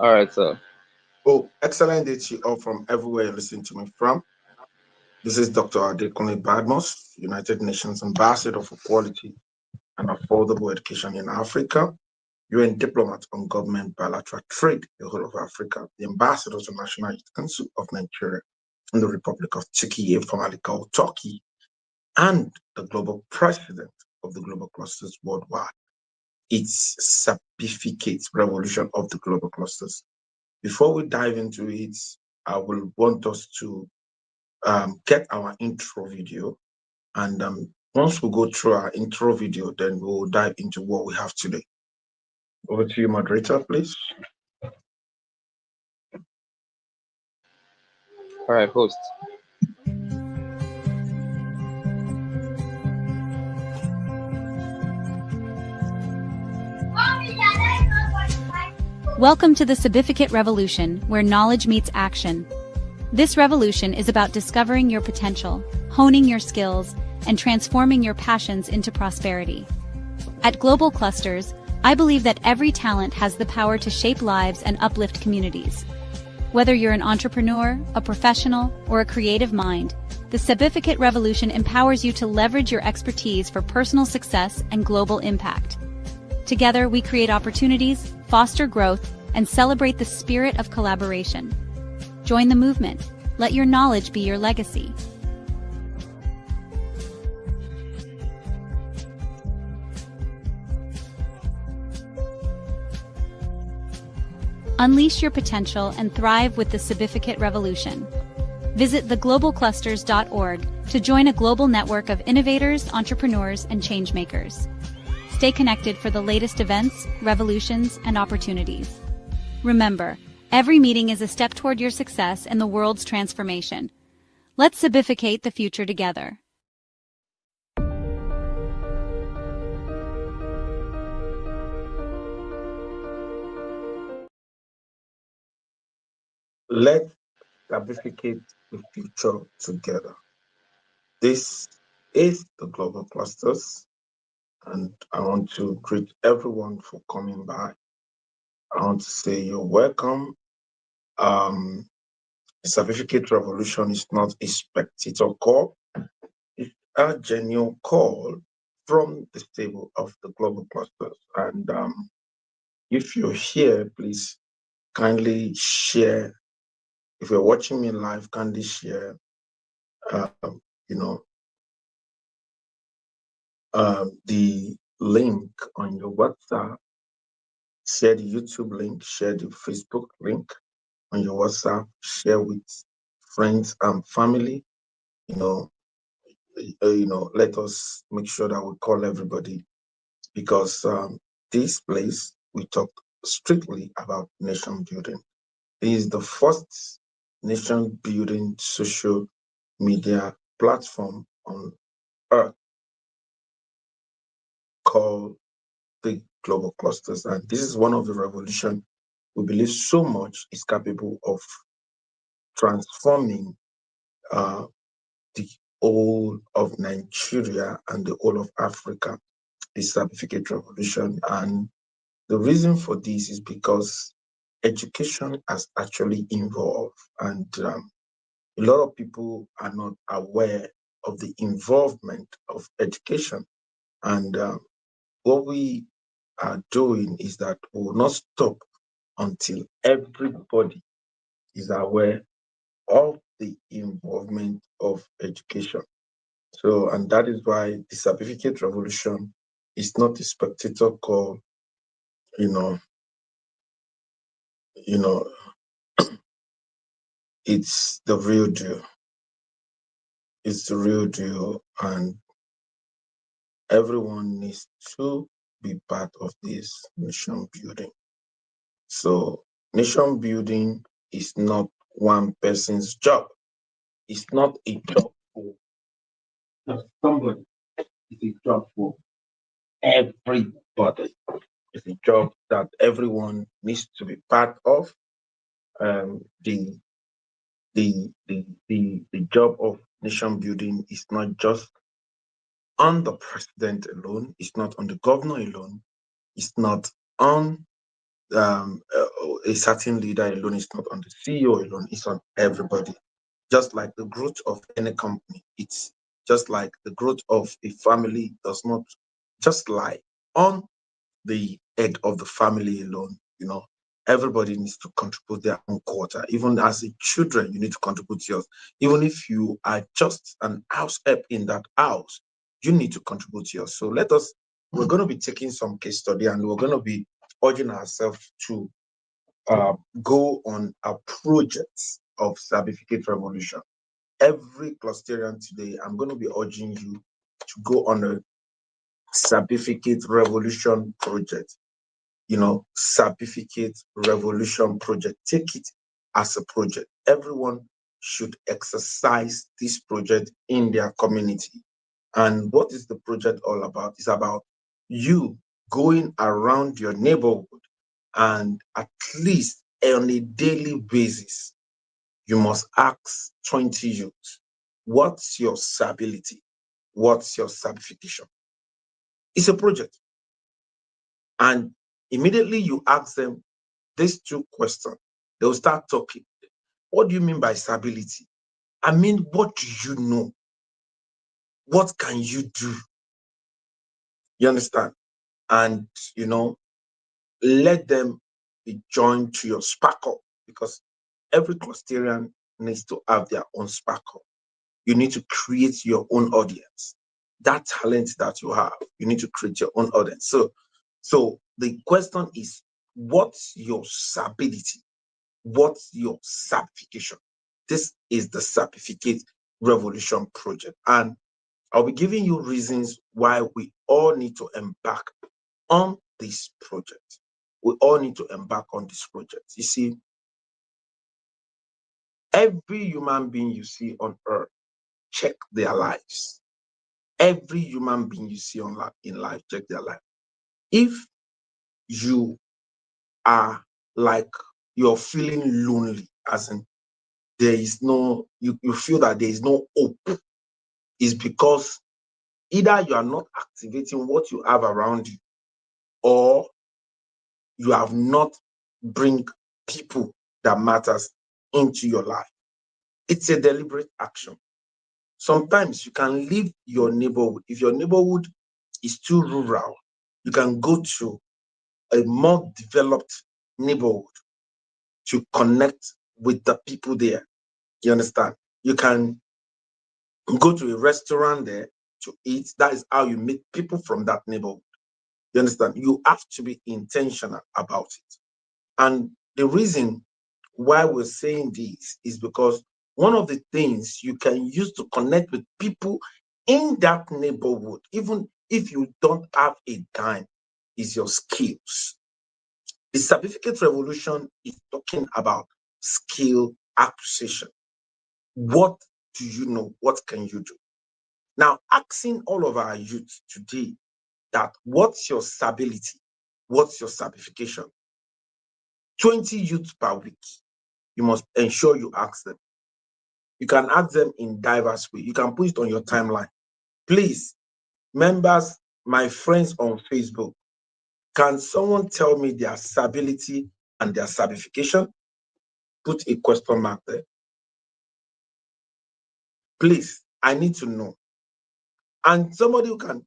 All right, so Oh, excellent day to you all from everywhere you listen to me from. This is Dr. Adekunle Badmos, United Nations Ambassador for Quality and Affordable Education in Africa, UN Diplomat on Government Bilateral Trade, the whole of Africa, the Ambassador to National Youth Council of Nigeria and the Republic of Turkey, formerly called Turkey, and the Global President of the Global Clusters Worldwide. It's Sabificate Revolution of the Global Clusters. Before we dive into it, I will want us to get our intro video. And once we go through our intro video, then we'll dive into what we have today. Over to you, moderator, please. all right, host. Welcome to the Sabificate Revolution, where knowledge meets action. This revolution is about discovering your potential, honing your skills, and transforming your passions into prosperity. At Global Clusters, I believe that every talent has the power to shape lives and uplift communities. Whether you're an entrepreneur, a professional, or a creative mind, the Sabificate Revolution empowers you to leverage your expertise for personal success and global impact. Together, we create opportunities, foster growth, and celebrate the spirit of collaboration. Join the movement. Let your knowledge be your legacy. Unleash your potential and thrive with the Sabificate Revolution. Visit theglobalclusters.org to join a global network of innovators, entrepreneurs, and changemakers. Stay connected for the latest events, revolutions, and opportunities. Remember, every meeting is a step toward your success and the world's transformation. Let's sabificate the future together. Let's certificate the future together. This is the Global Clusters, and I want to greet everyone for coming by. I want to say you're welcome. Um, the Certificate Revolution is not a spectator call. It's a genuine call from the stable of the Global Clusters. And if you're here, please kindly share. If you're watching me live, kindly share, you know, the link on your WhatsApp, share the YouTube link, share the Facebook link on your WhatsApp, share with friends and family. You know, let us make sure that we call everybody because this place we talk strictly about nation building. It is the first nation building social media platform on earth called the global clusters. And this is one of the revolution we believe so much is capable of transforming uh, the whole of Nigeria and the whole of Africa, the Sabificate Revolution. And the reason for this is because education has actually evolved, and a lot of people are not aware of the involvement of education. And what we are doing is that we will not stop until everybody is aware of the involvement of education. So, and that is why the certificate revolution is not a spectator call, you know, you know, it's the real deal. It's the real deal, and everyone needs to be part of this nation building. So, nation building is not one person's job. It's not a job for just somebody. It's a job for everybody. It's a job that everyone needs to be part of. Um, the, the job of nation building is not just on the president alone. It's not on the governor alone. It's not on a certain leader alone. It's not on the CEO alone. It's on everybody. Just like the growth of any company, it's just like the growth of a family does not just lie on the head of the family alone. Everybody needs to contribute their own quarter. Even as a children, you need to contribute yours. Even if you are just an house help in that house, you need to contribute yours. So we're going to be taking some case study, and we're going to be urging ourselves to go on a project of Sabificate Revolution. Every clusterian today, I'm going to be urging you to go on a Sabificate Revolution project. Sabificate Revolution project. Take it as a project. Everyone should exercise this project in their community. And what is the project all about? It's about you going around your neighborhood, and at least on a daily basis, you must ask 20 youths, what's your stability? What's your certification? It's a project. And immediately you ask them these two questions, they'll start talking. What do you mean by stability? I mean, what do you know? What can you do? You understand? And, let them be joined to your sparkle, because every clusterian needs to have their own sparkle. You need to create your own audience. That talent that you have, you need to create your own audience. So the question is, what's your stability? What's your certification? This is the Certificate Revolution project. And I'll be giving you reasons why we all need to embark on this project. We all need to embark on this project. You see, every human being you see on earth, check their lives. Every human being you see in life, check their life. If you are like you're feeling lonely, as in there is no, you feel that there is no hope, is because either you are not activating what you have around you, or you have not bring people that matters into your life. It's a deliberate action. Sometimes you can leave your neighborhood. If your neighborhood is too rural, you can go to a more developed neighborhood to connect with the people there. You understand? You can go to a restaurant there to eat. That is how you meet people from that neighborhood. You understand? You have to be intentional about it. And the reason why we're saying this is because one of the things you can use to connect with people in that neighborhood, even if you don't have a dime, is your skills. The Certificate Revolution is talking about skill acquisition. What do you know? What can you do? Now, asking all of our youth today that what's your stability? What's your certification? 20 youths per week. You must ensure you ask them. You can ask them in diverse ways. You can put it on your timeline. Please, members, my friends on Facebook, can someone tell me their stability and their certification? Put a question mark there. Please, I need to know. And somebody who can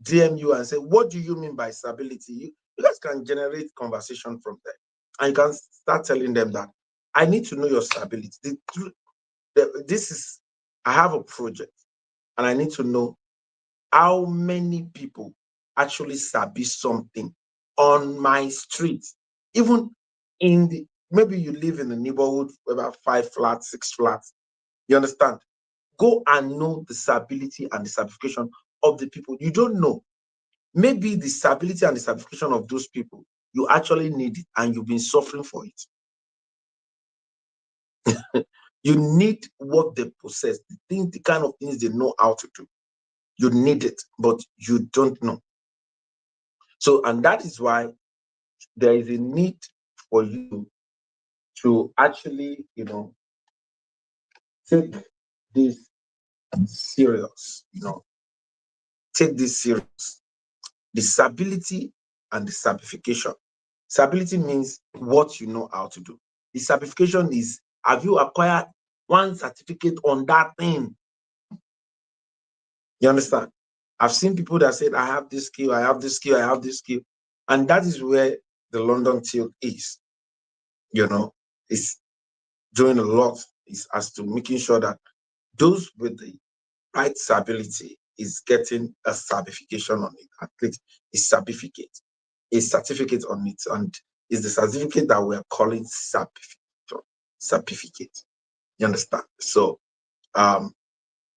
DM you and say, what do you mean by stability? You guys can generate conversation from there. And you can start telling them that I need to know your stability. I have a project, and I need to know how many people actually sabi something on my street. Even maybe you live in a neighborhood with about 5 flats, 6 flats. You understand? Go and know the stability and the certification of the people you don't know. Maybe the stability and the certification of those people, you actually need it and you've been suffering for it. You need what they possess, the kind of things they know how to do. You need it, but you don't know. So, and that is why there is a need for you to actually, take this serious, take this serious. The stability and the certification. Stability means what you know how to do. The certification is, have you acquired one certificate on that thing? You understand? I've seen people that said, I have this skill, I have this skill, I have this skill. And that is where the London tilt is. It's doing a lot is as to making sure that those with the right stability is getting a certification on it, at least a certificate on it. And it's the certificate that we're calling certificate. You understand? So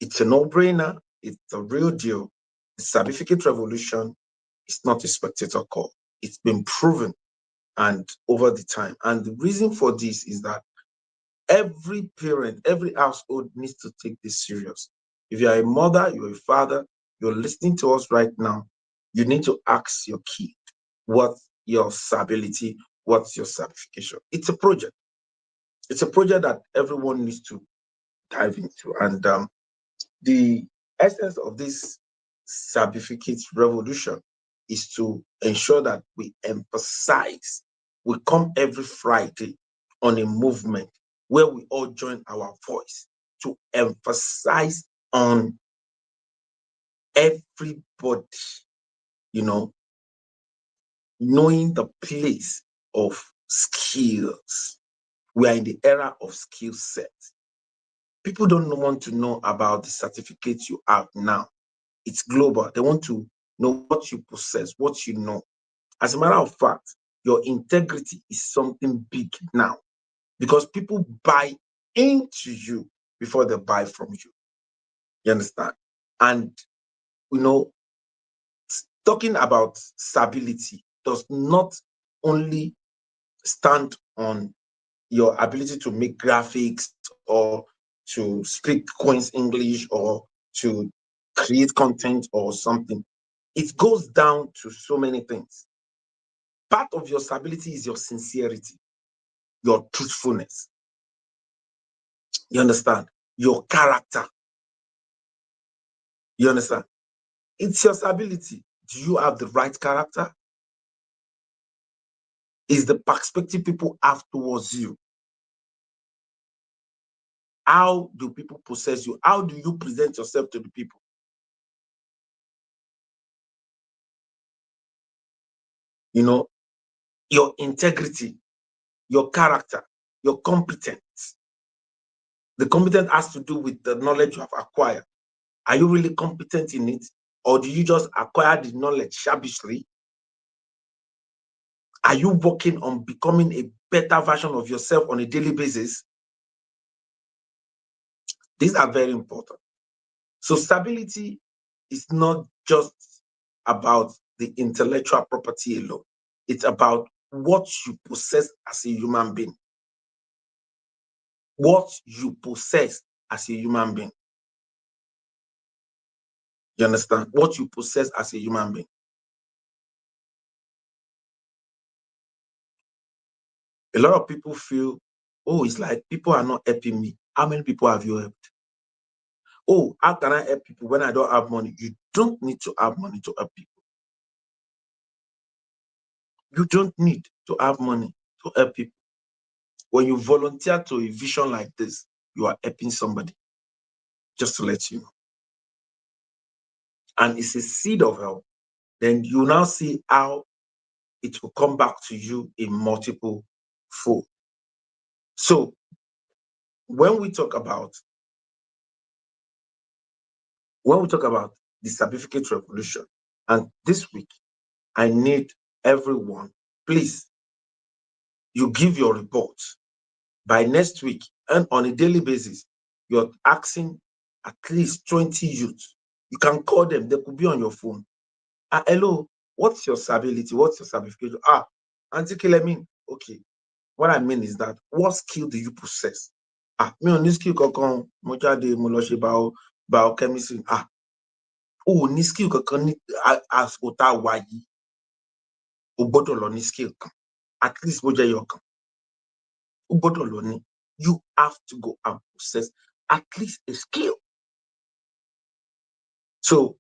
it's a no-brainer. It's a real deal. The Sabificate Revolution is not a spectator call. It's been proven and over the time. And the reason for this is that every parent, every household needs to take this serious. If you're a mother, you're a father, you're listening to us right now, you need to ask your kid what's your stability, what's your certification. It's a project. It's a project that everyone needs to dive into. And the essence of this Sabificate Revolution is to ensure that we emphasize, we come every Friday on a movement where we all join our voice to emphasize on everybody, knowing the place of skills. We are in the era of skill set. People don't want to know about the certificates you have now. It's global. They want to know what you possess, what you know. As a matter of fact, your integrity is something big now because people buy into you before they buy from you. You understand? And, talking about stability does not only stand on your ability to make graphics or to speak Queen's English or to create content or something. It goes down to so many things. Part of your stability is your sincerity, your truthfulness. You understand? Your character. You understand? It's your stability. Do you have the right character? Is the perspective people have towards you? How do people possess you? How do you present yourself to the people? Your integrity, your character, your competence. The competence has to do with the knowledge you have acquired. Are you really competent in it? Or do you just acquire the knowledge shabbishly? Are you working on becoming a better version of yourself on a daily basis? These are very important. So stability is not just about the intellectual property alone. It's about what you possess as a human being. What you possess as a human being. You understand? What you possess as a human being. A lot of people feel, oh, it's like people are not helping me. How many people have you helped? Oh, how can I help people when I don't have money? You don't need to have money to help people. You don't need to have money to help people. When you volunteer to a vision like this, you are helping somebody, just to let you know. And it's a seed of help. Then you now see how it will come back to you in multiple fold. So when we talk about the Sabificate Revolution, and this week, I need everyone, please, you give your report by next week, and on a daily basis, you're asking at least 20 youths. You can call them, they could be on your phone. Hello, what's your stability? What's your certification? Auntie Kilemin, okay. What I mean is that, what skill do you possess? Me on this skill kankan, mo jáde mo lọ ṣe biochemistry. Ní skill kankan ní àsìkò tá a wà yìí, o gbọ́dọ̀ lọ ní skill kan, at least bó jẹ́ ẹyọ kan. O gbọ́dọ̀ lọ ní. You have to go and possess at least a skill. So,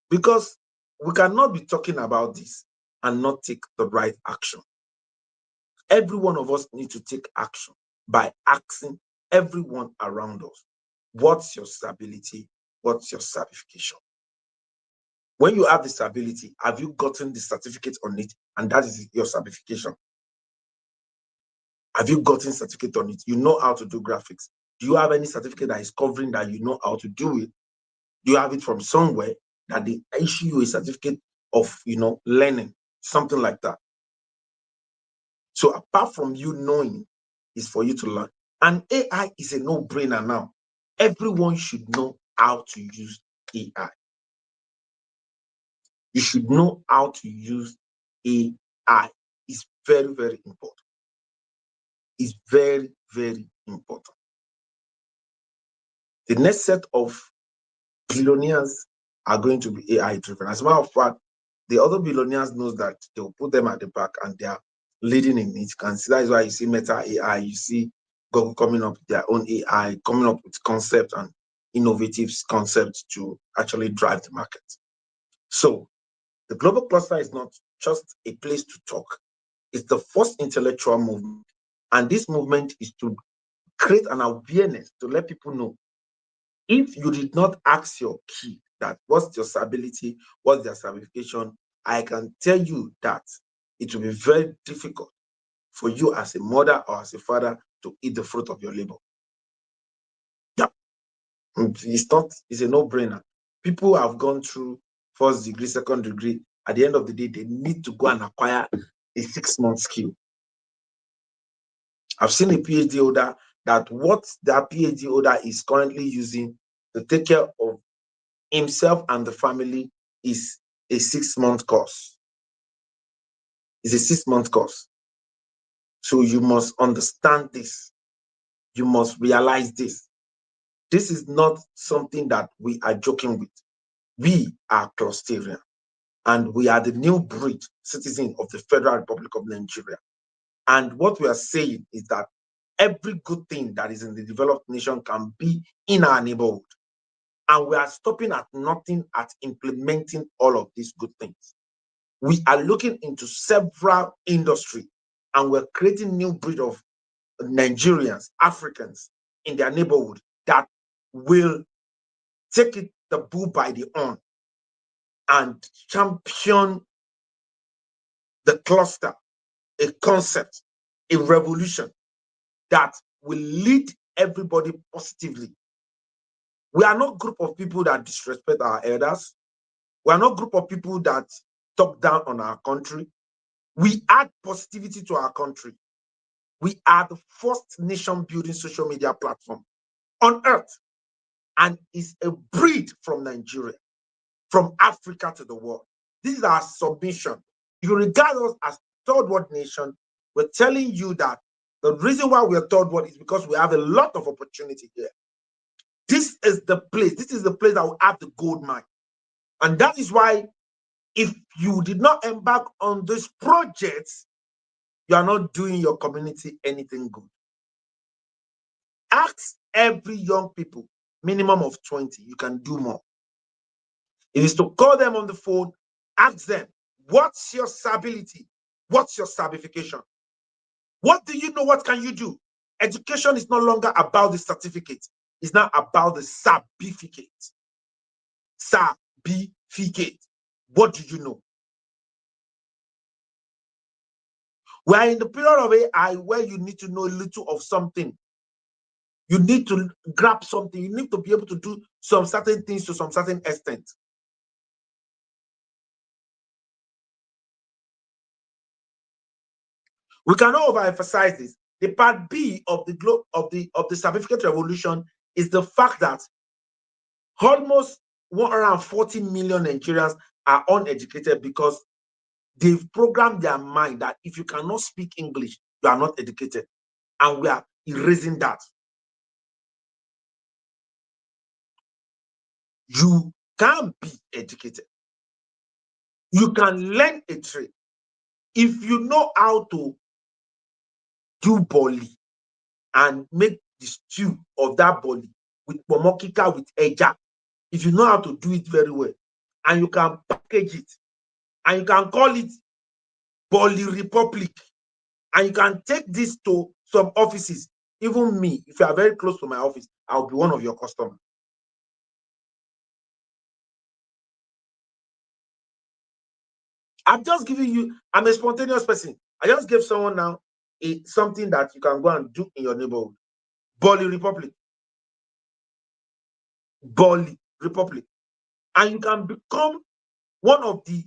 because we cannot be talking about this and not take the right action. every one of us need to take action by asking everyone around us, what's your stability? What's your certification? When you have the stability, have you gotten the certificate on it? And that is your certification. Have you gotten certificate on it? You know how to do graphics. Do you have any certificate that is covering that you know how to do it? Do you have it from somewhere that they issue you a certificate of, learning, something like that? So apart from you knowing, is for you to learn. And AI is a no-brainer now. Everyone should know how to use AI. You should know how to use AI. It's very, very important. It's very, very important. The next set of billionaires are going to be AI driven. As a matter of fact, the other billionaires knows that they will put them at the back and they are leading in it. You can see that is why you see Meta AI, you see Google coming up with their own AI, coming up with concepts and innovative concepts to actually drive the market. So the global cluster is not just a place to talk. It's the first intellectual movement. And this movement is to create an awareness to let people know, if you did not ask your kid that what's your stability, what's their certification, I can tell you that it will be very difficult for you as a mother or as a father to eat the fruit of your labor. Yeah. It's a no-brainer. People have gone through first degree, second degree. At the end of the day, they need to go and acquire a 6-month skill. I've seen a PhD holder that what that PhD holder is currently using to take care of himself and the family is a 6-month course. It's a 6-month course. So you must understand this. You must realize this. This is not something that we are joking with. We are clusterian, and we are the new breed citizen of the Federal Republic of Nigeria. And what we are saying is that every good thing that is in the developed nation can be in our neighborhood. And we are stopping at nothing at implementing all of these good things. We are looking into several industries, and we're creating new breed of Nigerians, Africans in their neighborhood that will take the bull by the horn and champion the cluster, a concept, a revolution that will lead everybody positively. We are not a group of people that disrespect our elders. We are not a group of people that talk down on our country. We add positivity to our country. We are the first nation building social media platform on earth, and it's a breed from Nigeria, from Africa to the world. This is our submission. If you regard us as third world nation, we're telling you that the reason why we're third world is because we have a lot of opportunity here. This is the place. This is the place that will have the gold mine. And that is why if you did not embark on this project, you are not doing your community anything good. Ask every young people, minimum of 20, you can do more. It is to call them on the phone, ask them, what's your stability? What's your certification? What do you know? What can you do? Education is no longer about the certificate. It's now about the Sabificate. Sabificate. What do you know? We are in the period of AI where you need to know a little of something. You need to grab something. You need to be able to do some certain things to some certain extent. We cannot overemphasize this. The part B of the Sabificate Revolution is the fact that almost 140 million Nigerians are uneducated because they've programmed their mind that if you cannot speak English, you are not educated. And we are erasing that. You can be educated. You can learn a trade. If you know how to do boli and make the stew of that boli with pomokika, with eja, if you know how to do it very well, and you can package it, and you can call it Boli Republic, And you can take this to some offices. Even me, if you are very close to my office, I'll be one of your customers. I'm just giving you, I'm a spontaneous person. I just gave someone now something that you can go and do in your neighborhood. Bali Republic. Bali Republic. And you can become one of the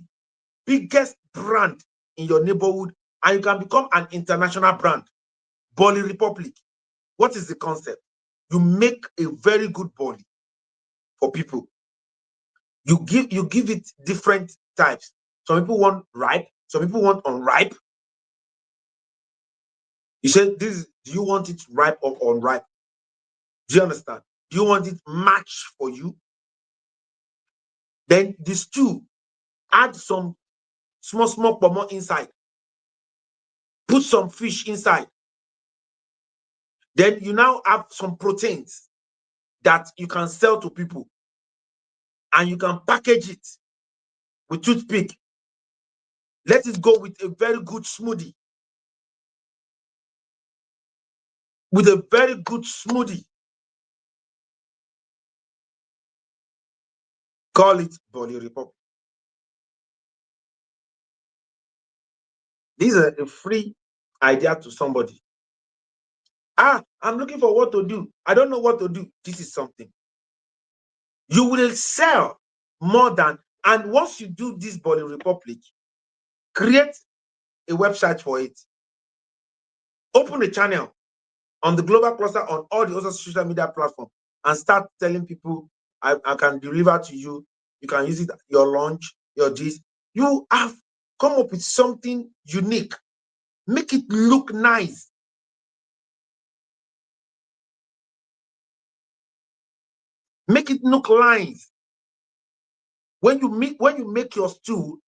biggest brand in your neighborhood, and you can become an international brand. Bali Republic. What is the concept? You make a very good bali for people. You give it different types. Some people want ripe, some people want unripe. You say, do you want it ripe or unripe? Do you understand? Do you want it match for you? Then the stew, add some small pomo inside. Put some fish inside. Then you now have some proteins that you can sell to people. And you can package it with toothpick. Let it go with a very good smoothie. With a very good smoothie. Call it Bali Republic. This is a free idea to somebody. I'm looking for what to do. I don't know what to do. This is something. You will sell more than, and once you do this Bali Republic, create a website for it. Open a channel on the Global Cluster on all the other social media platforms and start telling people, I can deliver to you. You can use it at your lunch, your this. You have come up with something unique. Make it look nice. Make it look nice. When you make your stew,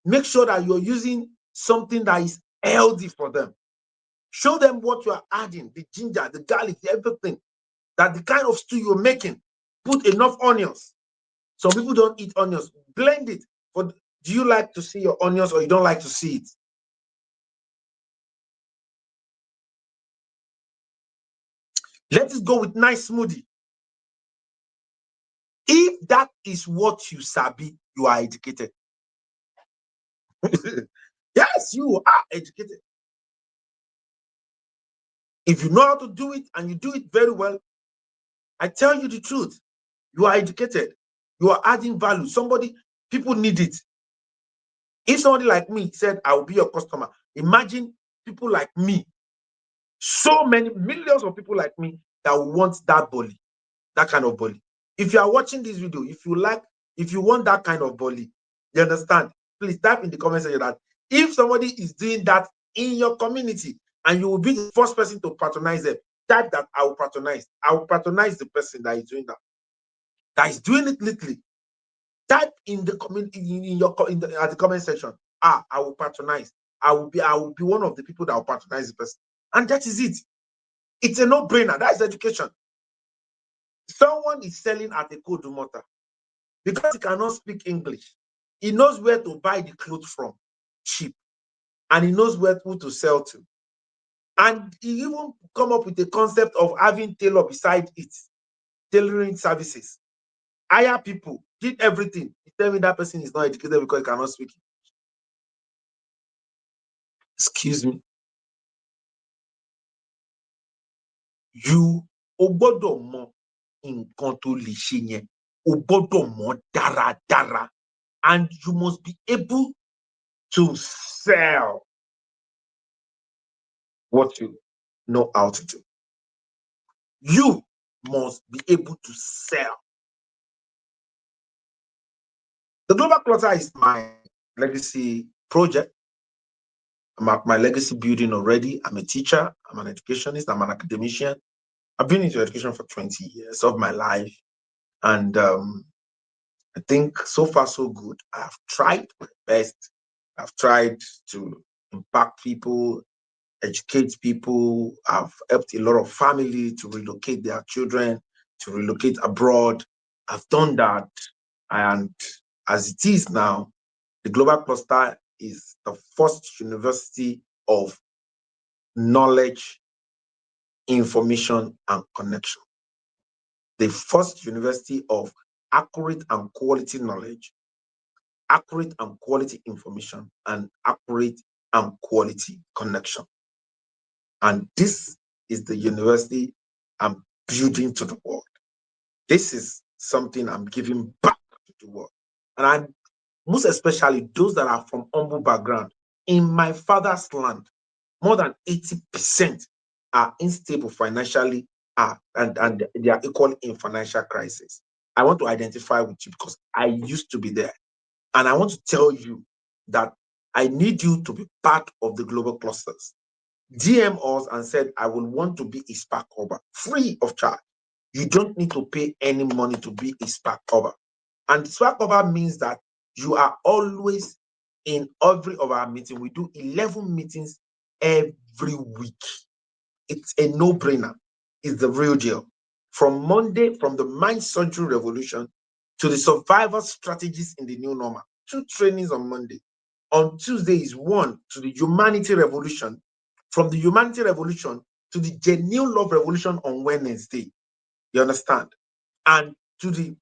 make sure that you're using something that is healthy for them. Show them what you are adding, the ginger, the garlic, everything. That the kind of stew you're making, put enough onions. Some people don't eat onions. Blend it. But do you like to see your onions or you don't like to see it? Let it go with nice smoothie. If that is what you sabi, you are educated. Yes, you are educated. If you know how to do it and you do it very well, I tell you the truth, you are educated. You are adding value. People need it. If somebody like me said, I will be your customer, imagine people like me, so many millions of people like me that want that bali, that kind of bali. If you are watching this video, if you want that kind of bali, you understand, please type in the comment section that if somebody is doing that in your community and you will be the first person to patronize them, type that I will patronize. I will patronize the person that is doing that is doing it literally. Type in the community at the comment section. I will patronize. I will be one of the people that will patronize the person, and that is it. It's a no-brainer. That is education. Someone is selling at a cold motor because he cannot speak English. He knows where to buy the clothes from cheap, and he knows who to sell to. And he even come up with the concept of having tailor beside it, tailoring services. Hire people, did everything. You tell me that person is not educated because he cannot speak. Excuse me. You o gbọ́dọ̀ mọ nǹkan tó lè ṣe yẹn. O gbọ́dọ̀ mọ dáradára. And you must be able to sell what you know how to do. You must be able to sell. The Global Cluster is my legacy project. I'm at my legacy building already. I'm a teacher. I'm an educationist. I'm an academician. I've been into education for 20 years of my life. And I think so far so good. I've tried my best. I've tried to impact people, educate people. I've helped a lot of families to relocate their children, to relocate abroad. I've done that. And as it is now, the Global Cluster is the first university of knowledge, information, and connection. The first university of accurate and quality knowledge, accurate and quality information, and accurate and quality connection. And this is the university I'm building to the world. This is something I'm giving back to the world. And I'm most especially those that are from humble background. In my father's land, more than 80% are unstable financially, and they are equally in financial crisis. I want to identify with you because I used to be there. And I want to tell you that I need you to be part of the global clusters. DM us and said, I will want to be a spark cover free of charge. You don't need to pay any money to be a spark cover. And spark cover means that you are always in every of our meeting. We do 11 meetings every week. It's a no-brainer. It's the real deal. From Monday, from the mind surgery revolution to the survival strategies in the new normal. 2 trainings on Monday. On Tuesday is 1 to the humanity revolution. From the humanity revolution to the genuine love revolution on Wednesday. You understand? And to the,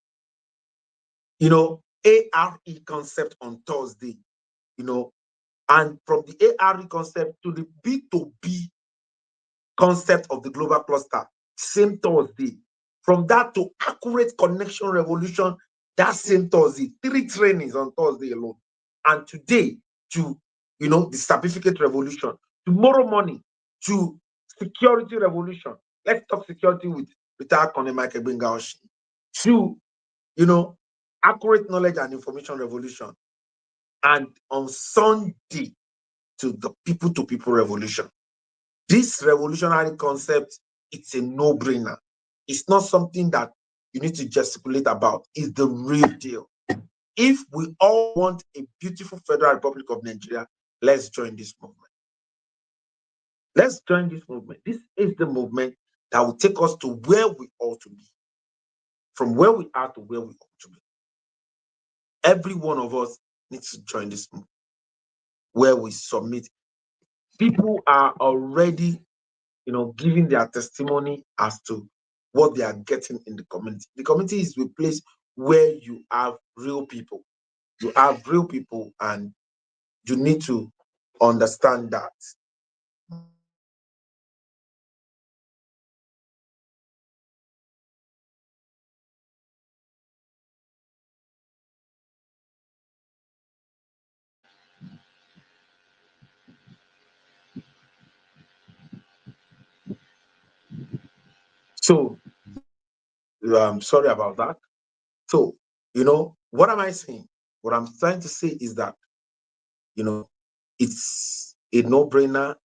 ARE concept on Thursday, and from the ARE concept to the B2B concept of the global cluster, same Thursday. From that to accurate connection revolution, that same Thursday. 3 trainings on Thursday alone. And today to, the Sabificate Revolution. Tomorrow morning to security revolution. Let's talk security with retired Colonel Michael Bengaoshi. To, accurate knowledge and information revolution. And on Sunday to the people-to-people revolution. This revolutionary concept, it's a no-brainer. It's not something that you need to gesticulate about. It's the real deal. If we all want a beautiful Federal Republic of Nigeria, let's join this movement. Let's join this movement. This is the movement that will take us to where we ought to be. From where we are to where we ought to be. Every one of us needs to join this movement where we submit. People are already giving their testimony as to what they are getting in the community. The community is a place where you have real people. You have real people, and you need to understand that. So, sorry about that. So, what am I saying? What I'm trying to say is that, it's a no-brainer.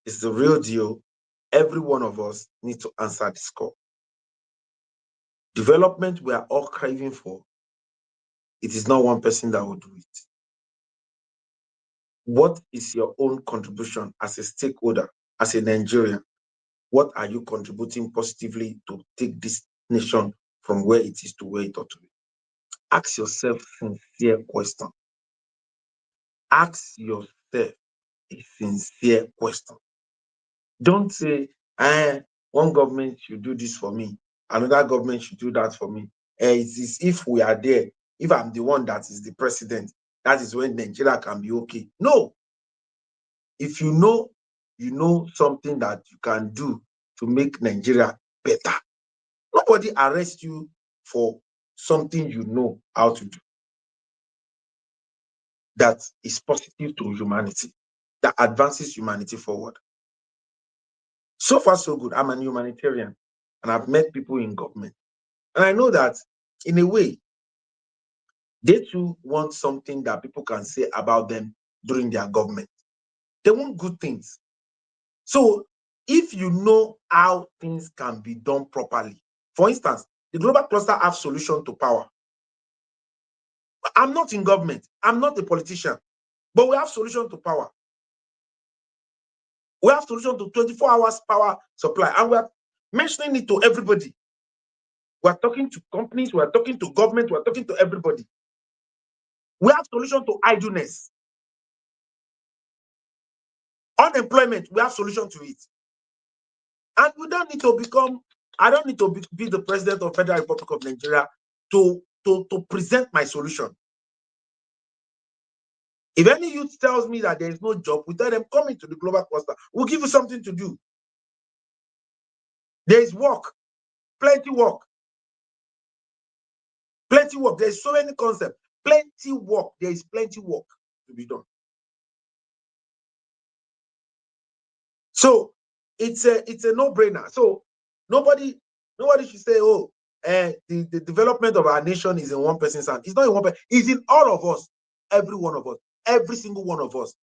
It's the real deal. Every one of us needs to answer this call. Development we are all craving for, it is not one person that will do it. What is your own contribution as a stakeholder, as a Nigerian? What are you contributing positively to take this nation from where it is to where it ought to be? Ask yourself sincere question. Ask yourself a sincere question. Don't say, one government should do this for me, another government should do that for me. It is if we are there, if I'm the one that is the president, that is when Nigeria can be okay. No. If you know something that you can do to make Nigeria better. Nobody arrests you for something you know how to do that is positive to humanity, that advances humanity forward. So far, so good. I'm an humanitarian, and I've met people in government. And I know that, in a way, they too want something that people can say about them during their government. They want good things. So, if you know how things can be done properly, for instance, the global cluster have solution to power. I'm not in government. I'm not a politician. But we have solution to power. We have solution to 24 hours power supply. And we are mentioning it to everybody. We are talking to companies. We are talking to government. We are talking to everybody. We have solution to idleness. Unemployment, we have solution to it. And we don't need to become, I don't need to be the president of Federal Republic of Nigeria to present my solution. If any youth tells me that there is no job, we tell them, come into the global cluster. We'll give you something to do. There is work, plenty work. Plenty work. There's so many concepts. Plenty work. There is plenty work to be done. So it's a no-brainer. So nobody should say, oh, the development of our nation is in one person's hand. It's not in one person. It's in all of us. Every one of us. Every single one of us.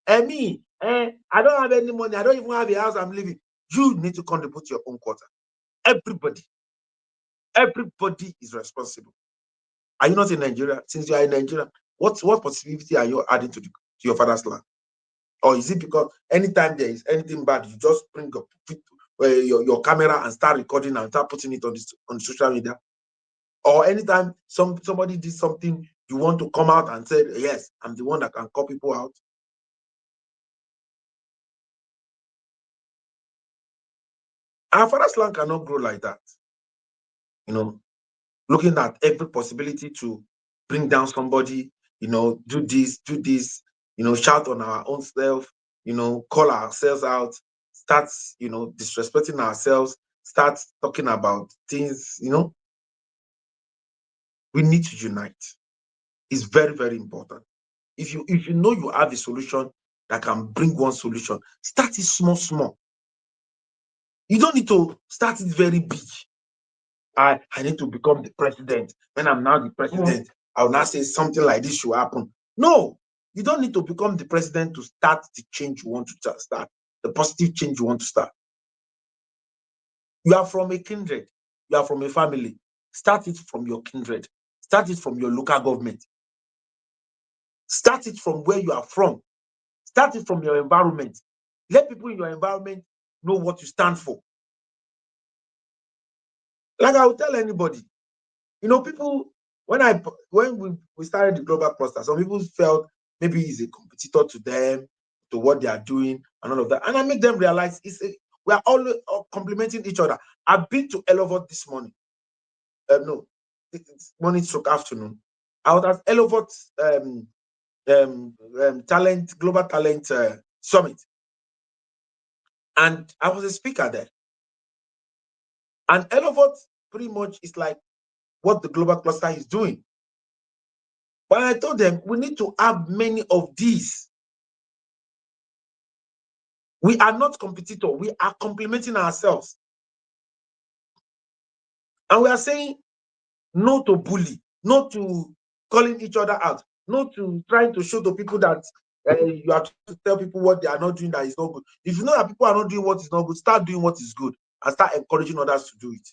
And me, I don't have any money. I don't even have a house I'm living. You need to contribute your own quota. Everybody. Everybody is responsible. Are you not in Nigeria? Since you are in Nigeria, what possibility are you adding to your father's land? Or is it because anytime there is anything bad, you just bring up your camera and start recording and start putting it on social media? Or anytime somebody did something, you want to come out and say, yes, I'm the one that can call people out? Our father's land cannot grow like that. You know, looking at every possibility to bring down somebody, do this, shout on our own self, call ourselves out, start, disrespecting ourselves, start talking about things, we need to unite. It's very, very important. If you know you have a solution that can bring one solution, start it small. You don't need to start it very big. I need to become the president. When I'm now the president, I'll now say something like this should happen. No, you don't need to become the president to start the change you want to start, the positive change you want to start. You are from a kindred. You are from a family. Start it from your kindred. Start it from your local government. Start it from where you are from. Start it from your environment. Let people in your environment know what you stand for. Like I will tell anybody, people, when we started the global cluster, some people felt maybe he's a competitor to them, to what they are doing, and all of that. And I make them realize we are all complementing each other. I've been to Elevot this morning. No, it's morning stroke afternoon. I was at Elevot Global Talent Summit. And I was a speaker there. And Elevot pretty much is like what the global cluster is doing. But I told them we need to have many of these. We are not competitors. We are complementing ourselves. And we are saying no to bully, no to calling each other out, no to trying to show the people that you have to tell people what they are not doing that is not good. If you know that people are not doing what is not good, start doing what is good and start encouraging others to do it.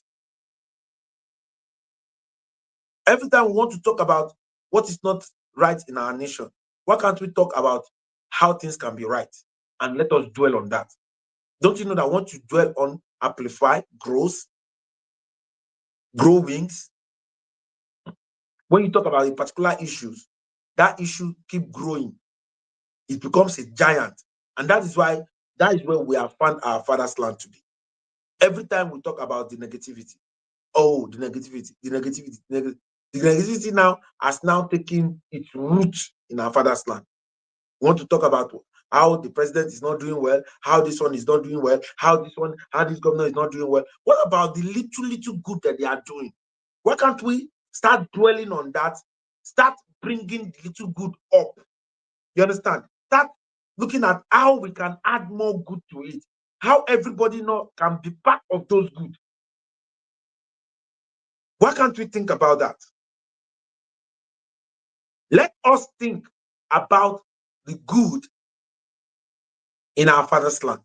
Every time we want to talk about what is not right in our nation, why can't we talk about how things can be right? And let us dwell on that. Don't you know that once you dwell on, amplify, grow wings? When you talk about a particular issues, that issue keep growing. It becomes a giant. And that is where we have found our father's land to be. Every time we talk about the negativity, the negativity now has now taken its root in our father's land. We want to talk about how the president is not doing well, how this one is not doing well, how this governor is not doing well. What about the little good that they are doing? Why can't we start dwelling on that? Start bringing the little good up. You understand? Start looking at how we can add more good to it. How everybody now can be part of those good. Why can't we think about that? Let us think about the good in our father's land.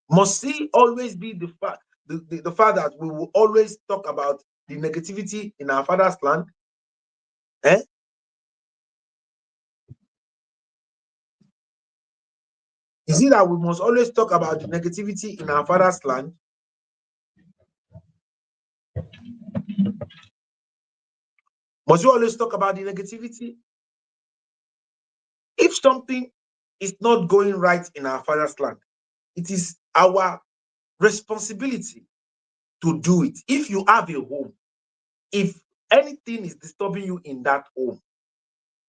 Must he always be the fact that we will always talk about the negativity in our father's land? Is it that we must always talk about the negativity in our father's land? Must you always talk about the negativity? If something is not going right in our father's land. It is our responsibility to do it. If you have a home, if anything is disturbing you in that home,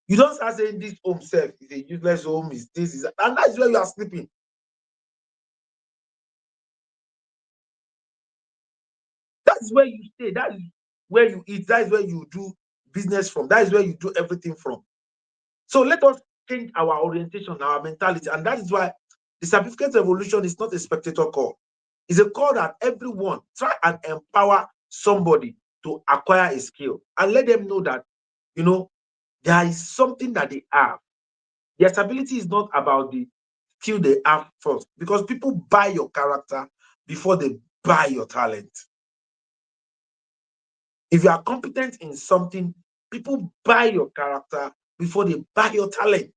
you don't start saying this home self is a useless home, is this, is that, and that's where you are sleeping. That's where you stay. That is where you eat. That is where you do business from. That is where you do everything from. So let us change our orientation, our mentality. And that is why the Sabificate Revolution is not a spectator call. It's a call that everyone try and empower somebody to acquire a skill and let them know that, there is something that they have. Their stability is not about the skill they have first, because people buy your character before they buy your talent. If you are competent in something, people buy your character before they buy your talent.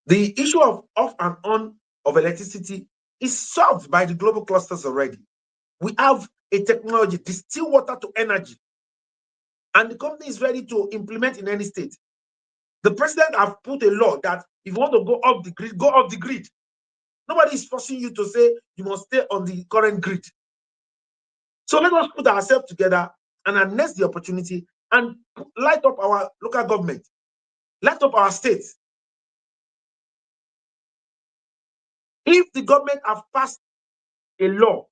The issue of off and on of electricity is solved by the global clusters already. We have a technology, distill water to energy, and the company is ready to implement in any state. The president have put a law that if you want to go off the grid, go off the grid. Nobody is forcing you to say you must stay on the current grid. So let us put ourselves together and harness the opportunity and light up our local government, light up our states. If the government have passed a law,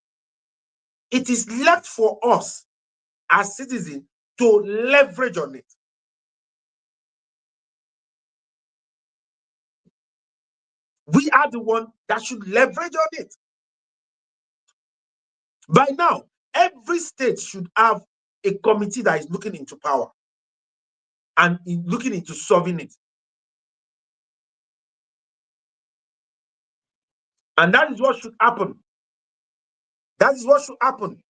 it is left for us as citizens to leverage on it. We are the one that should leverage on it. By now, every state should have a committee that is looking into power and looking into solving it. And that is what should happen. That is what should happen.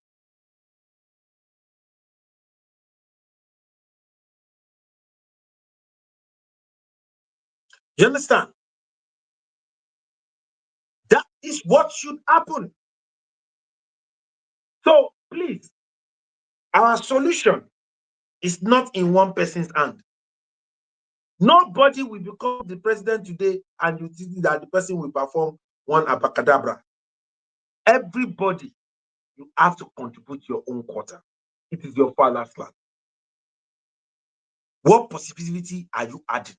You understand? That is what should happen. So please, our solution is not in one person's hand. Nobody will become the president today and you think that the person will perform one abracadabra. Everybody, you have to contribute your own quota. It is your father's land. What possibility are you adding?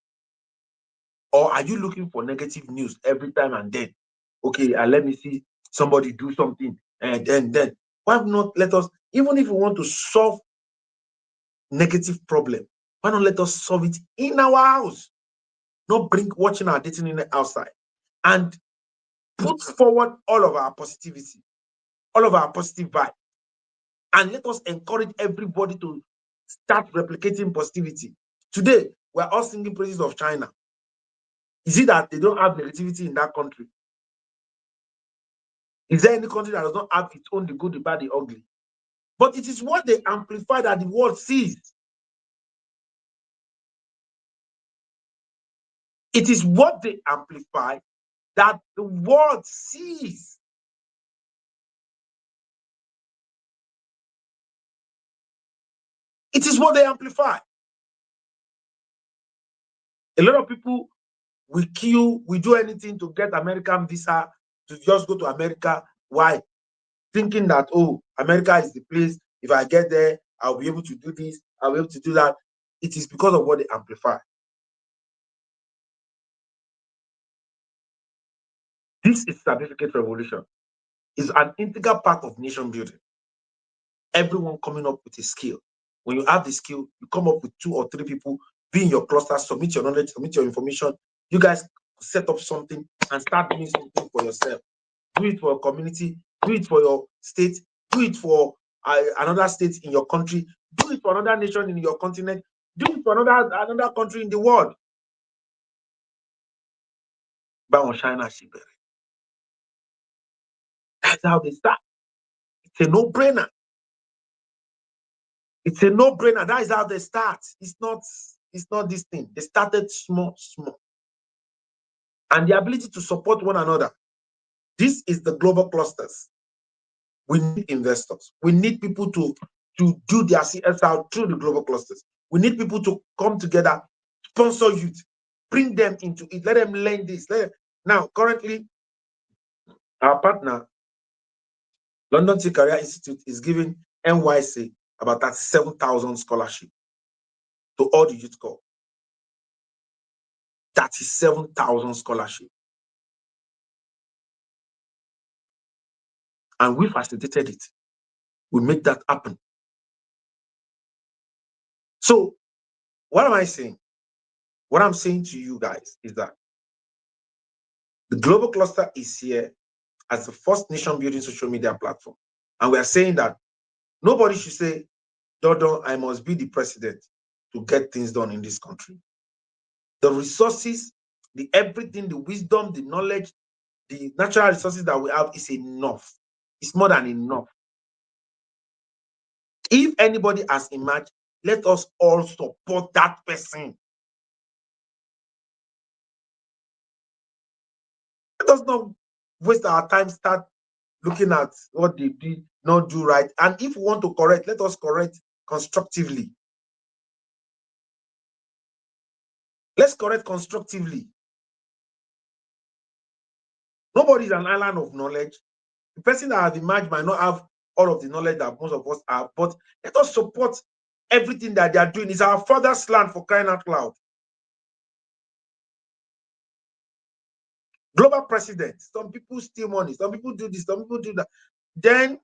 Or are you looking for negative news every time and then? Okay, let me see somebody do something and then. Why not let us, even if we want to solve negative problem, why not let us solve it in our house? Not bring watching our dating in the outside, and put forward all of our positivity, all of our positive vibe, and let us encourage everybody to start replicating positivity. Today, we're all singing praises of China. Is it that they don't have negativity in that country? Is there any country that does not have its own, the good, the bad, the ugly? But it is what they amplify that the world sees. It is what they amplify that the world sees. It is what they amplify. A lot of people will queue, we do anything to get American visa, to just go to America. Why? Thinking that, oh, America is the place. If I get there, I'll be able to do this, I'll be able to do that. It is because of what they amplify. This is Sabificate Revolution. It's an integral part of nation building. Everyone coming up with a skill. When you have the skill, you come up with 2 or 3 people, be in your cluster, submit your knowledge, submit your information. You guys set up something and start doing something for yourself. Do it for your community, do it for your state, do it for another state in your country, do it for another nation in your continent, do it for another country in the world. China, that's how they start. It's a no-brainer. It's a no-brainer. That is how they start. It's not this thing. They started small. And the ability to support one another. This is the global clusters. We need investors. We need people to do their CSR through the global clusters. We need people to come together, sponsor youth. bring them into it. Let them learn this. Now, currently, our partner, London Tea Career Institute, is giving NYC about 37,000 scholarship to all the youth corps. 37,000 scholarship. And we facilitated it. We made that happen. So, what am I saying? What I'm saying to you guys is that the Global Cluster is here as the first nation-building social media platform. And we are saying that nobody should say, Dodo, I must be the president to get things done in this country. The resources, the everything, the wisdom, the knowledge, the natural resources that we have is enough. It's more than enough. If anybody has emerged, let us all support that person. Let us not waste our time, start looking at what they did not do right. And if we want to correct, let us correct constructively. Let's correct constructively. Nobody is an island of knowledge. The person that has emerged might not have all of the knowledge that most of us have, but let us support everything that they are doing. It's our father's land, for crying out loud. Global president. Some people steal money. Some people do this. Some people do that. Then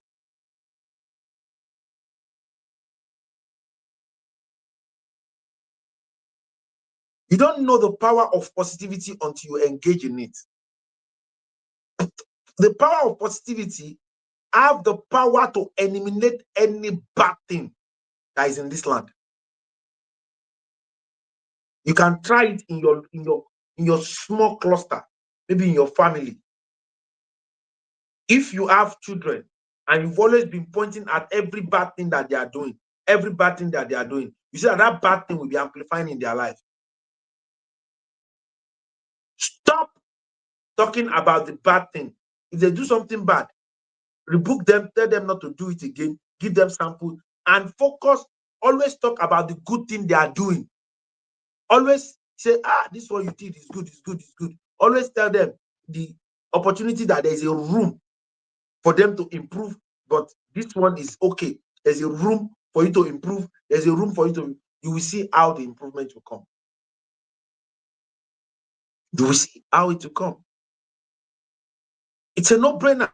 you don't know the power of positivity until you engage in it. The power of positivity have the power to eliminate any bad thing that is in this land. You can try it in your small cluster, maybe in your family. If you have children and you've always been pointing at every bad thing that they are doing, you see that bad thing will be amplifying in their life. Stop talking about the bad thing. If they do something bad, rebuke them, tell them not to do it again, give them sample, and focus. Always talk about the good thing they are doing. Always say, this one you did is good, it's good, it's good. Always tell them the opportunity that there is a room for them to improve, but this one is okay. There's a room for you to improve. There's a room for you to, you will see how the improvement will come. You will see how it will come. It's a no-brainer.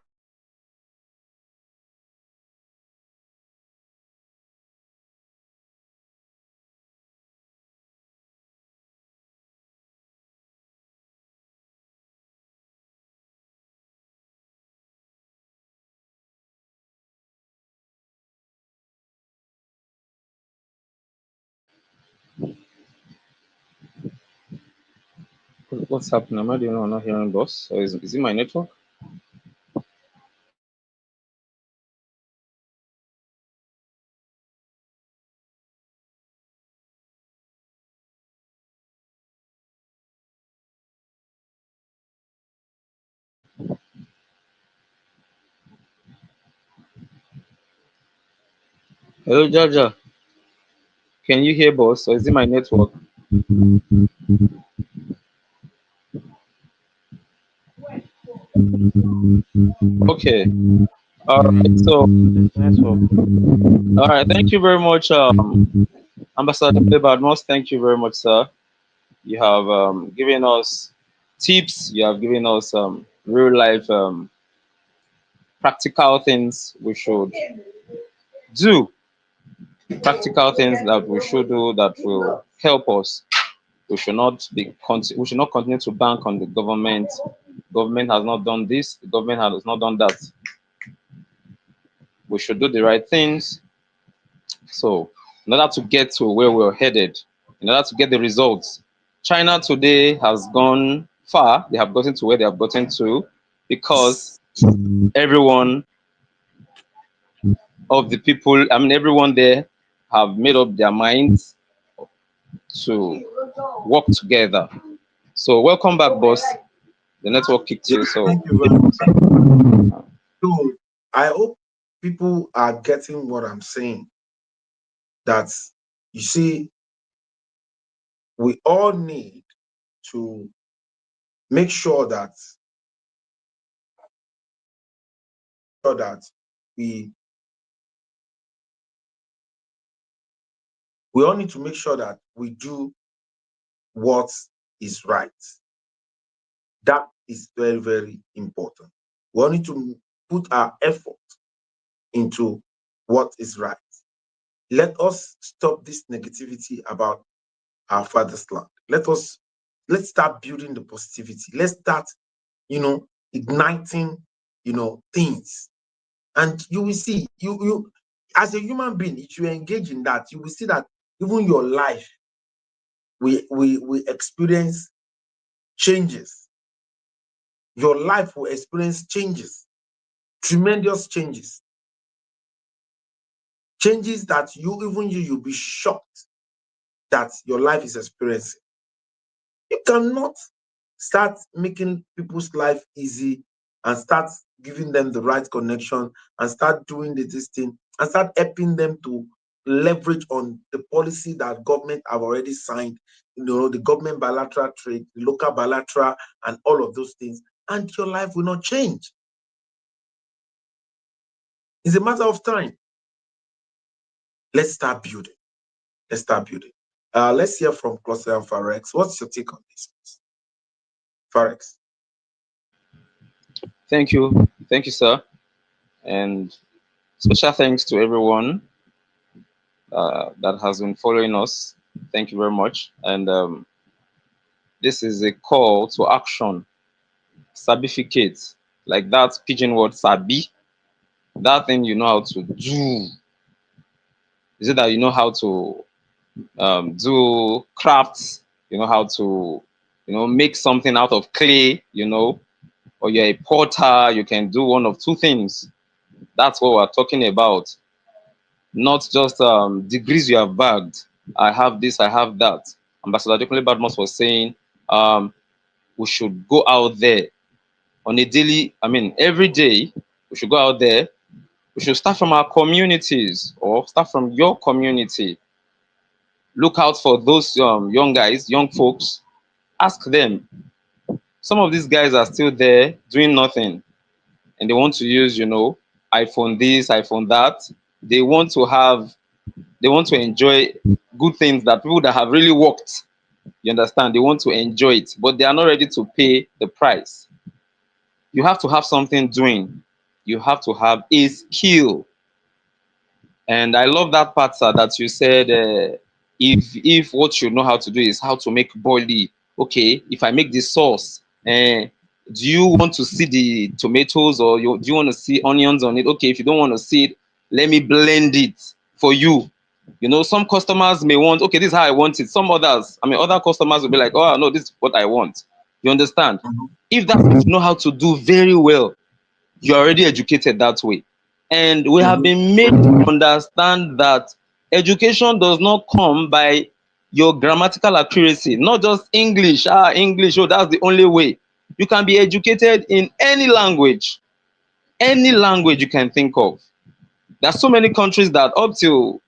What's happening? Am I the only one not hearing boss? Or is it my network? Hello, Jaja. Can you hear boss? Or is it my network? Okay. All right. So, all right. Thank you very much, Ambassador Badmos. Thank you very much, sir. You have given us tips. You have given us real life practical things we should do. Practical things that we should do that will help us. We should not continue to bank on the government. Government has not done this. The government has not done that. We should do the right things. So, in order to get to where we're headed, in order to get the results, China today has gone far. They have gotten to where they have gotten to because everyone of the people, everyone there have made up their minds to work together. So, welcome back, boss. The network kicked you. So, thank you very much. So I hope people are getting what I'm saying. That you see, we all need to make sure that we we all need to make sure that we do what is right. That is very, very important. We all need to put our effort into what is right. Let us stop this negativity about our father's land. Let's start building the positivity. Let's start, igniting, things. And you will see, you as a human being, if you engage in that, you will see that even your life we experience changes. Your life will experience changes, tremendous changes, changes that you'll be shocked that your life is experiencing. You cannot start making people's life easy and start giving them the right connection and start doing this thing and start helping them to leverage on the policy that government have already signed, the government bilateral trade, the local bilateral, and all of those things, and your life will not change. It's a matter of time. Let's start building. Let's start building. Let's hear from Cluster and Farex. What's your take on this, Farex? Thank you, sir, and special thanks to everyone that has been following us. Thank you very much. And this is a call to action. Sabificate, like that pigeon word sabi, that thing you know how to do. Is it that you know how to do crafts? You know how to, make something out of clay, or you're a potter, you can do one of two things. That's what we're talking about. Not just degrees you have bagged. I have this, I have that. Ambassador Adekunle Badmus was saying we should go out there on a daily, every day, we should go out there. We should start from our communities or start from your community. Look out for those young guys, young folks. Ask them. Some of these guys are still there doing nothing and they want to use, iPhone this, iPhone that. They want to enjoy good things that people that have really worked, you understand, they want to enjoy it, but they are not ready to pay the price. You have to have something doing. You have to have a skill. And I love that part, sir, that you said, if what you know how to do is how to make boilie, okay, if I make the sauce, do you want to see the tomatoes or do you want to see onions on it? Okay, if you don't want to see it, let me blend it for you. Some customers may want, okay, this is how I want it. Some others, other customers will be like, oh, no, this is what I want. You understand? If that's what you know how to do very well, you're already educated that way. And we have been made to understand that education does not come by your grammatical accuracy, not just English. English, oh, that's the only way. You can be educated in any language you can think of. There's so many countries that up till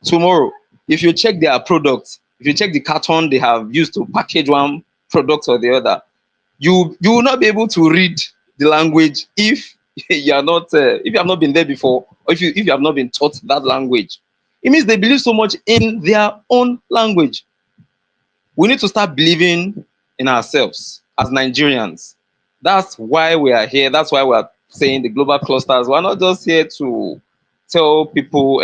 tomorrow, if you check their products, if you check the carton they have used to package one product or the other, you will not be able to read the language if you are not if you have not been there before, or if you have not been taught that language. It means they believe so much in their own language. We need to start believing in ourselves as Nigerians. That's why we are here. That's why we are saying the global clusters. We're not just here to tell people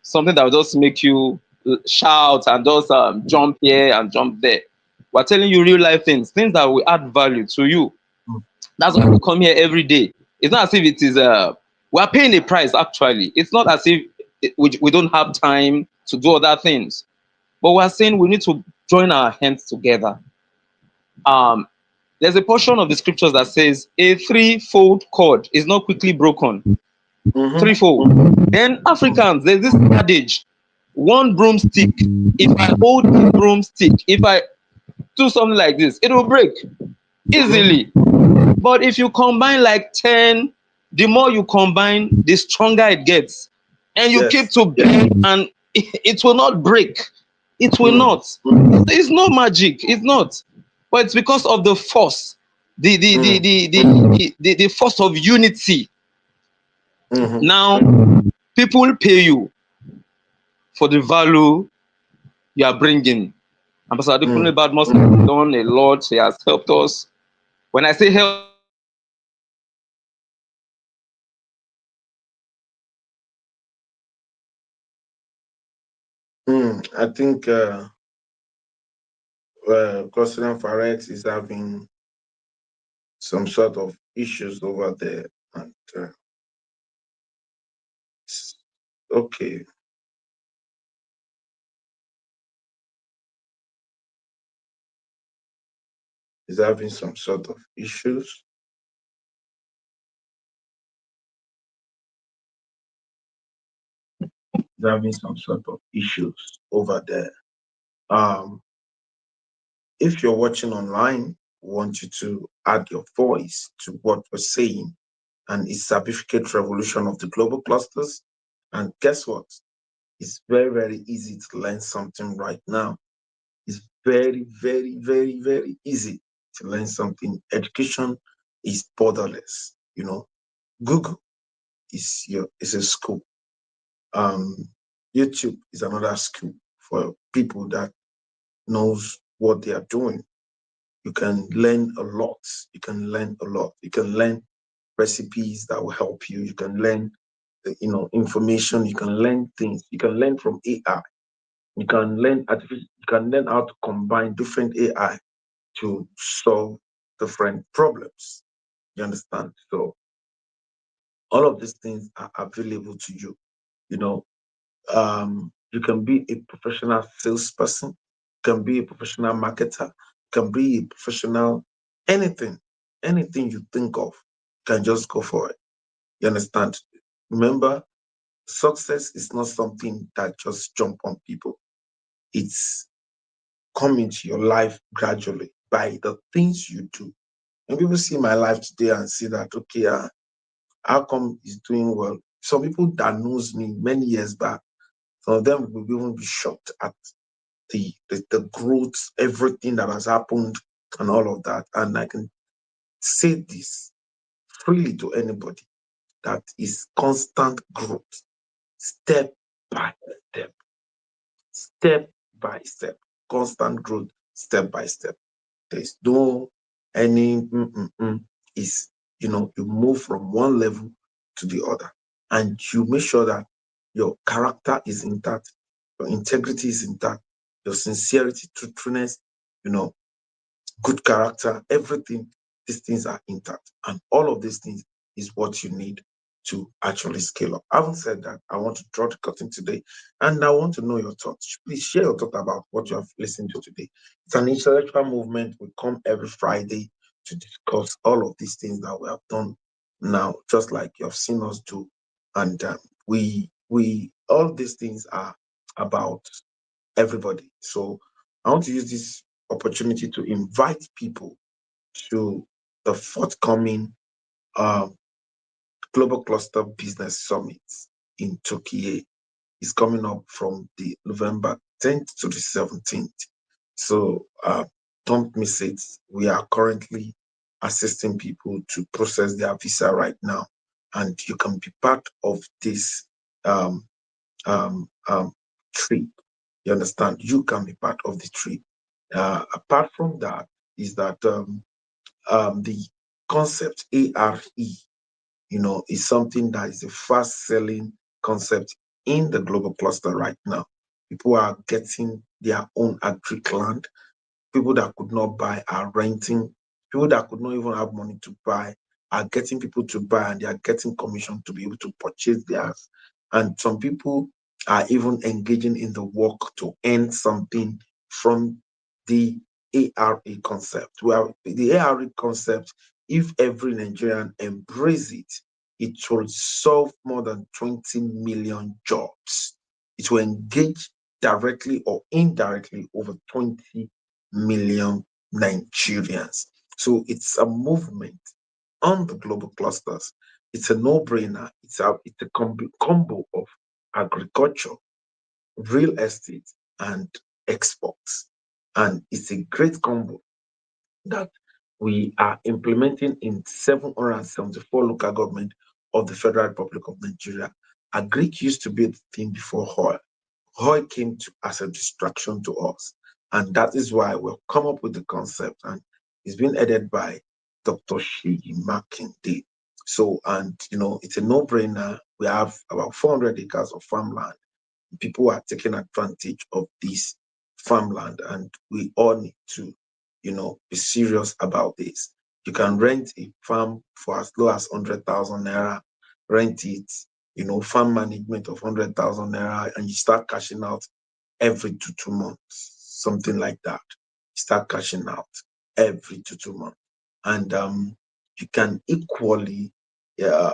something that will just make you shout and just jump here and jump there. We're telling you real life things that will add value to you. That's why we come here every day. It's not as if it is we are paying a price. Actually, it's not as if we don't have time to do other things, but we're saying we need to join our hands together. There's a portion of the scriptures that says a threefold cord is not quickly broken. Threefold. Then Africans, there's this adage: one broomstick. If I hold a broomstick, if I do something like this, it will break easily. But if you combine like 10, the more you combine, the stronger it gets. And you keep to bend and it will not break. It will Mm, not. It's no magic. It's not. But it's because of the force, mm, the force of unity. mm, Now, people will pay you for the value you are bringing. Ambassador Kunle mm, Badmus has done a lot. He has helped us. When I say help, I think President Farex is having some sort of issues over there, and okay, he's having some sort of issues. He's having some sort of issues over there. Um, if you're watching online, we want you to add your voice to what we're saying, and it's Sabificate Revolution of the Global Clusters. And guess what? It's very, very easy to learn something right now. It's very, very, very, very easy to learn something. Education is borderless. Google is a school. Um, YouTube is another school for people that knows what they are doing. You can learn a lot. You can learn a lot. You can learn recipes that will help you. You can learn, information. You can learn things. You can learn from AI. You can learn artificial. You can learn how to combine different AI to solve different problems. You understand? So all of these things are available to you. You know, you can be a professional salesperson, you can be a professional marketer, you can be a professional anything, anything you think of, you can just go for it. You understand? Remember, success is not something that just jump on people. It's coming to your life gradually by the things you do. And people see my life today and see that, okay, how come he's doing well? Some people that knows me many years back, some of them will even be shocked at the growth, everything that has happened, and all of that. And I can say this freely to anybody that is constant growth, step by step, step by step, constant growth, step by step. There's no any is you move from one level to the other, and you make sure that your character is intact, your integrity is intact, your sincerity, truthfulness, you know, good character, everything, these things are intact. And all of these things is what you need to actually scale up. Having said that, I want to draw the curtain today and I want to know your thoughts. Please share your thought about what you have listened to today. It's an intellectual movement. We come every Friday to discuss all of these things that we have done now, just like you have seen us do. And all these things are about everybody. So I want to use this opportunity to invite people to the forthcoming uh, Global Cluster Business Summit in Tokyo. It's coming up from the November 10th to the 17th. So don't miss it. We are currently assisting people to process their visa right now, and you can be part of this um, trip. You understand? You can be part of the trip. Apart from that, is that the concept ARE, is something that is a fast selling concept in the global cluster right now. People are getting their own agric land. People that could not buy are renting. People that could not even have money to buy are getting people to buy, and they are getting commission to be able to purchase theirs. And some people are even engaging in the work to earn something from the ARA concept. Well, the ARA concept, if every Nigerian embrace it, it will solve more than 20 million jobs. It will engage directly or indirectly over 20 million Nigerians. So it's a movement on the global clusters. It's a no-brainer. It's a combo of agriculture, real estate, and exports. And it's a great combo that we are implementing in 774 local government of the Federal Republic of Nigeria. Agric used to be the thing before oil. Oil came to as a distraction to us. And that is why we've come up with the concept, and it's been headed by Dr. Sheyi Makinde. So, and it's a no-brainer. We have about 400 acres of farmland. People are taking advantage of this farmland, and we all need to, be serious about this. You can rent a farm for as low as 100,000 naira, rent it, farm management of 100,000 naira, and you start cashing out every 2 months, something like that. Start cashing out every 2 months. And you can equally,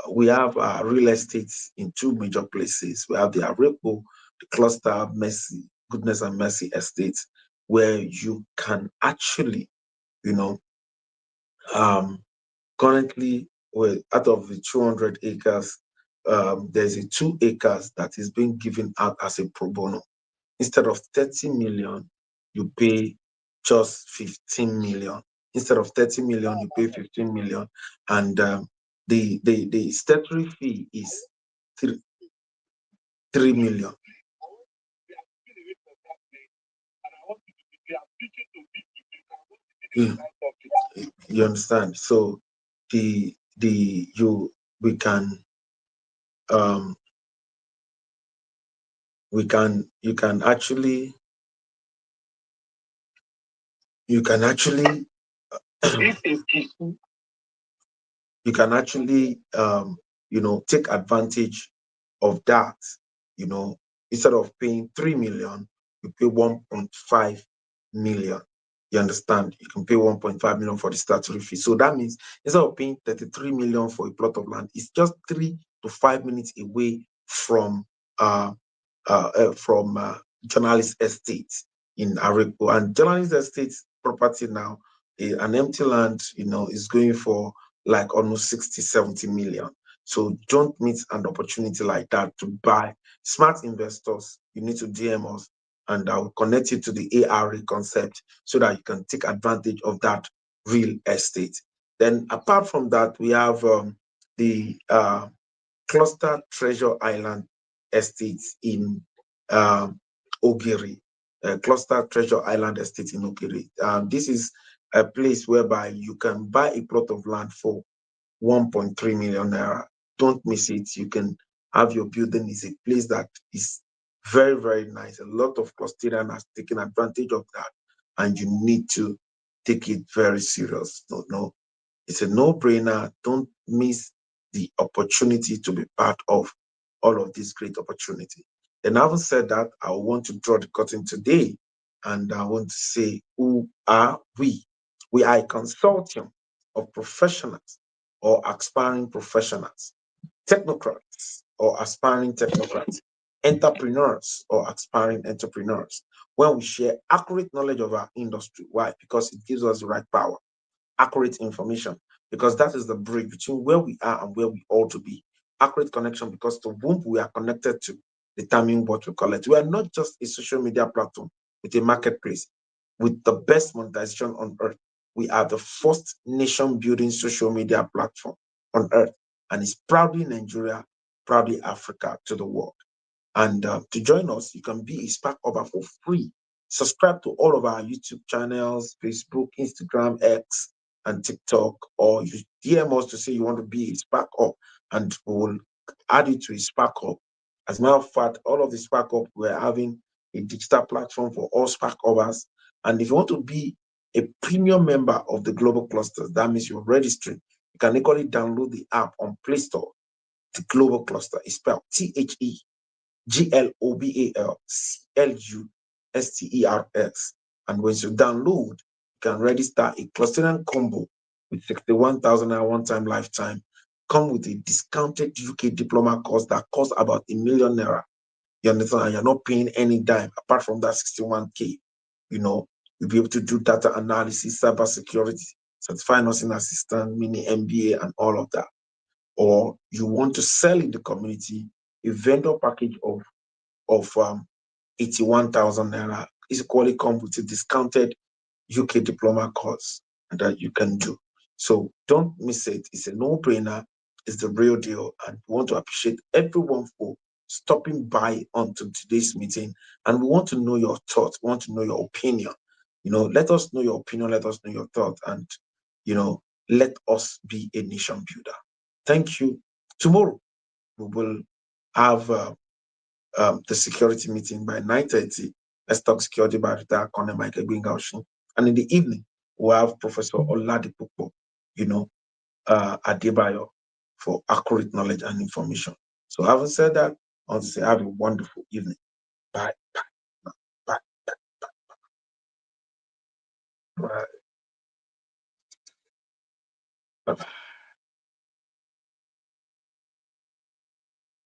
we have real estate in two major places. We have the Arepo, the cluster Mercy, Goodness and Mercy estates, where you can actually, you know, um, currently, out of the 200 acres, there's a 2 acres that is being given out as a pro bono. Instead of 30 million, you pay just 15 million. Instead of 30 million, you pay 15 million. And the statutory fee is 3 million. You, you understand? So the you we can we can you can actually you can actually take advantage of that. you know Instead of paying 3 million, you pay 1.5 million. You understand? You can pay 1.5 million for the statutory fee. So that means instead of paying 33 million for a plot of land, it's just 3 to 5 minutes away from journalist estate in Arepo. And journalist estate property now, an empty land, is going for like almost 60, 70 million. So don't miss an opportunity like that to buy. Smart investors, you need to DM us, and I will connect you to the ARA concept so that you can take advantage of that real estate. Then apart from that, we have the Cluster Treasure Island estates in Ogiri. Cluster Treasure Island estate in Ogiri. This is a place whereby you can buy a plot of land for 1.3 million naira. Don't miss it. You can have your building. It's a place that is very, very nice. A lot of clustering has taken advantage of that, and you need to take it very serious. No, it's a no-brainer. Don't miss the opportunity to be part of all of this great opportunity. And having said that, I want to draw the curtain today, and I want to say, who are we? We are a consortium of professionals or aspiring professionals, technocrats or aspiring technocrats, entrepreneurs or aspiring entrepreneurs. When we share accurate knowledge of our industry, why? Because it gives us the right power, accurate information, because that is the bridge between where we are and where we ought to be. Accurate connection, because the whom we are connected to determine what we collect. We are not just a social media platform with a marketplace with the best monetization on earth. We are the first nation building social media platform on earth, and it's proudly Nigeria, proudly Africa to the world. And to join us, you can be a Spark Hubber for free. Subscribe to all of our YouTube channels, Facebook, Instagram, X, and TikTok, or you DM us to say you want to be a Spark Hub, and we will add you to a Spark Hub. As a matter of fact, all of the Spark Hub, we're having a digital platform for all Spark Hubbers. And if you want to be a premium member of the global clusters, that means you're registering. You can equally download the app on Play Store. The global cluster is spelled GLOBALCLUSTERS. And when you download, you can register a clustering combo with 61,000 and one-time lifetime. Come with a discounted UK diploma course that costs about ₦1 million. You understand? And you're not paying any dime apart from that 61K. You'll be able to do data analysis, cyber security, certified nursing assistant, mini MBA, and all of that. Or you want to sell in the community a vendor package of 81,000 naira, is equally come with a discounted UK diploma course that you can do. So don't miss it. It's a no-brainer. It's the real deal. And we want to appreciate everyone for stopping by onto today's meeting. And we want to know your thoughts. We want to know your opinion. Let us know your opinion. Let us know your thoughts. And, let us be a nation builder. Thank you. Tomorrow, we will have the security meeting by 9:30. Let's talk security by retired Colonel Michael Gwingaoshin. And in the evening, we'll have Professor Oladipupo, Adebayo, for accurate knowledge and information. So having said that, I want to say have a wonderful evening. Bye. Bye. Bye. Bye.